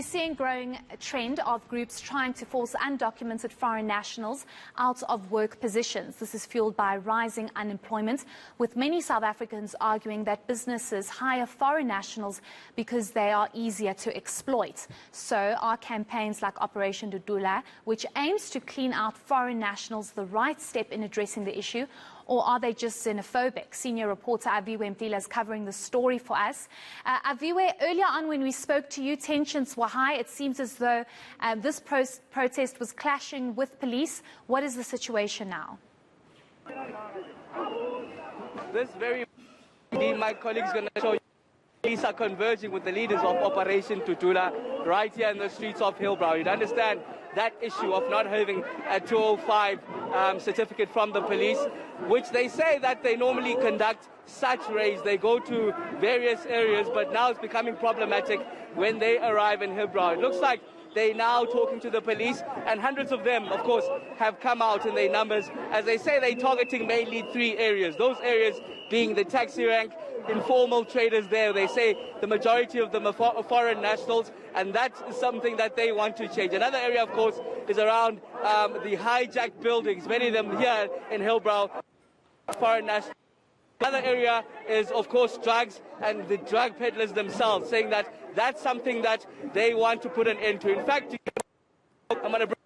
We're seeing growing trend of groups trying to force undocumented foreign nationals out of work positions. This is fueled by rising unemployment, with many South Africans arguing that businesses hire foreign nationals because they are easier to exploit. So are campaigns like Operation Dudula, which aims to clean out foreign nationals, the right step in addressing the issue? Or are they just xenophobic? Senior reporter Aviwe Mtila is covering the story for us. Aviwe, earlier on when we spoke to you, tensions were high. It seems as though this protest was clashing with police. What is the situation now? This very my colleagues going to show you. Police are converging with the leaders of Operation Dudula right here in the streets of Hillbrow. You'd understand that issue of not having a 205 certificate from the police, which they say that they normally conduct such raids. They go to various areas, but now it's becoming problematic when they arrive in Hillbrow. It looks like they're now talking to the police, and hundreds of them, of course, have come out in their numbers. As they say, they're targeting mainly 3 areas. Those areas being the taxi rank, informal traders there. They say the majority of them are foreign nationals, and that's something that they want to change. Another area, of course, is around the hijacked buildings, many of them here in Hillbrow, foreign nationals. Another area is, of course, drugs and the drug peddlers themselves, saying that that's something that they want to put an end to. In fact, I'm going to bring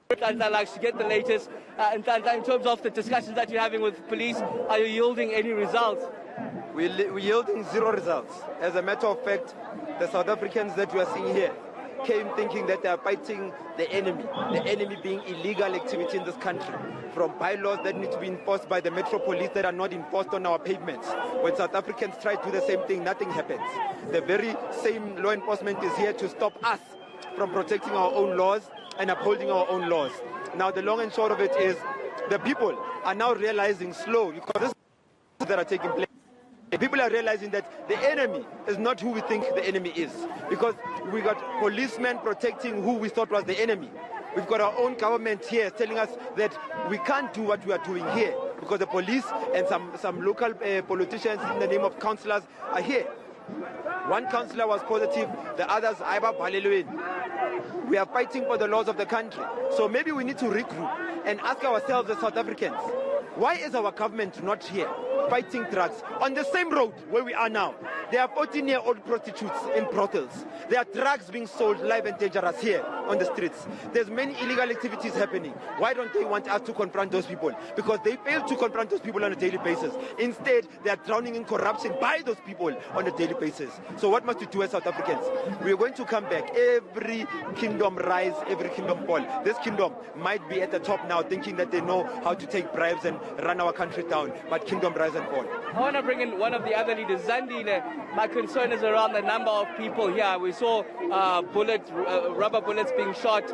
to get the latest in terms of the discussions that you're having with police. Are you yielding any results? We're yielding 0 results. As a matter of fact, the South Africans that we are seeing here came thinking that they are fighting the enemy being illegal activity in this country, from bylaws that need to be enforced by the Metro Police that are not enforced on our pavements. When South Africans try to do the same thing, nothing happens. The very same law enforcement is here to stop us from protecting our own laws and upholding our own laws. Now, the long and short of it is the people are now realizing slow, because this is that are taking place. People are realizing that the enemy is not who we think the enemy is, because we got policemen protecting who we thought was the enemy. We've got our own government here telling us that we can't do what we are doing here because the police and some local politicians in the name of councillors are here. One councillor was positive, the others, we are fighting for the laws of the country. So maybe we need to regroup and ask ourselves as South Africans, why is our government not here fighting drugs on the same road where we are now? There are 14-year-old prostitutes in brothels. There are drugs being sold live and dangerous here on the streets. There's many illegal activities happening. Why don't they want us to confront those people? Because they fail to confront those people on a daily basis. Instead, they are drowning in corruption by those people on a daily basis. So what must we do as South Africans? We are going to come back. Every kingdom rise, every kingdom fall. This kingdom might be at the top now, thinking that they know how to take bribes and run our country down, but kingdom rise and fall. I want to bring in one of the other leaders, Zandile. My concern is around the number of people here. We saw rubber bullets being shot.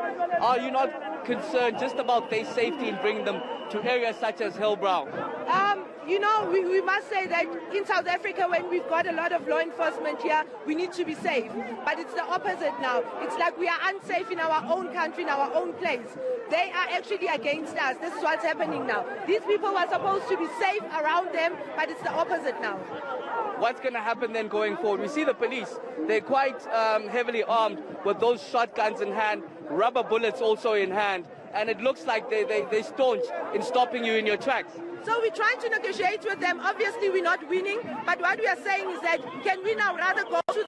Are you not concerned just about their safety and bringing them to areas such as Hillbrow? You know, we must say that in South Africa, when we've got a lot of law enforcement here, we need to be safe. But it's the opposite now. It's like we are unsafe in our own country, in our own place. They are actually against us. This is what's happening now. These people were supposed to be safe around them, but it's the opposite now. What's going to happen then going forward? We see the police, they're quite heavily armed with those shotguns in hand, rubber bullets also in hand, and it looks like they're staunch in stopping you in your tracks. So we're trying to negotiate with them. Obviously, we're not winning, but what we are saying is that can we now rather go to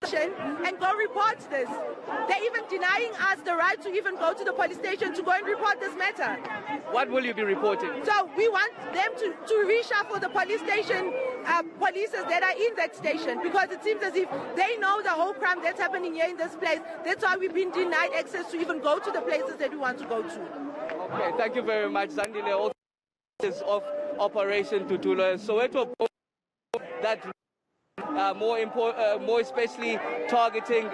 the station and go report this? They're even denying us the right to even go to the police station to go and report this matter. What will you be reporting? So we want them to reshuffle the police station polices that are in that station, because it seems as if they know the whole crime that's happening here in this place. That's why we've been denied access to even go to the places that we want to go to. Okay, thank you very much, Zandile. Of Operation Dudula, Soweto, that more especially targeting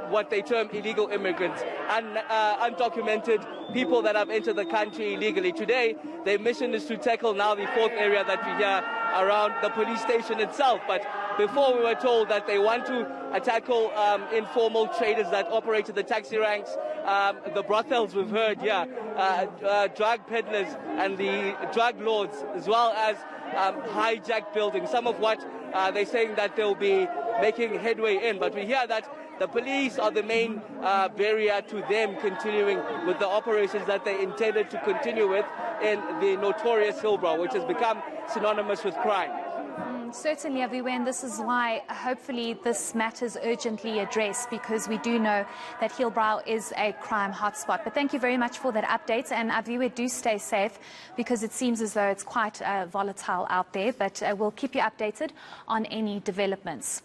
what they term illegal immigrants and undocumented people that have entered the country illegally. Today, their mission is to tackle now the 4th area that we hear around the police station itself. But before, we were told that they want to tackle informal traders that operate in the taxi ranks, the brothels we've heard, drug peddlers and the drug lords, as well as hijacked buildings, some of what they're saying that they'll be making headway in. But we hear that the police are the main barrier to them continuing with the operations that they intended to continue with in the notorious Hillbrow, which has become synonymous with crime. Certainly, Aviwe, and this is why hopefully this matter is urgently addressed, because we do know that Hillbrow is a crime hotspot. But thank you very much for that update, and Aviwe, do stay safe, because it seems as though it's quite volatile out there, but we'll keep you updated on any developments.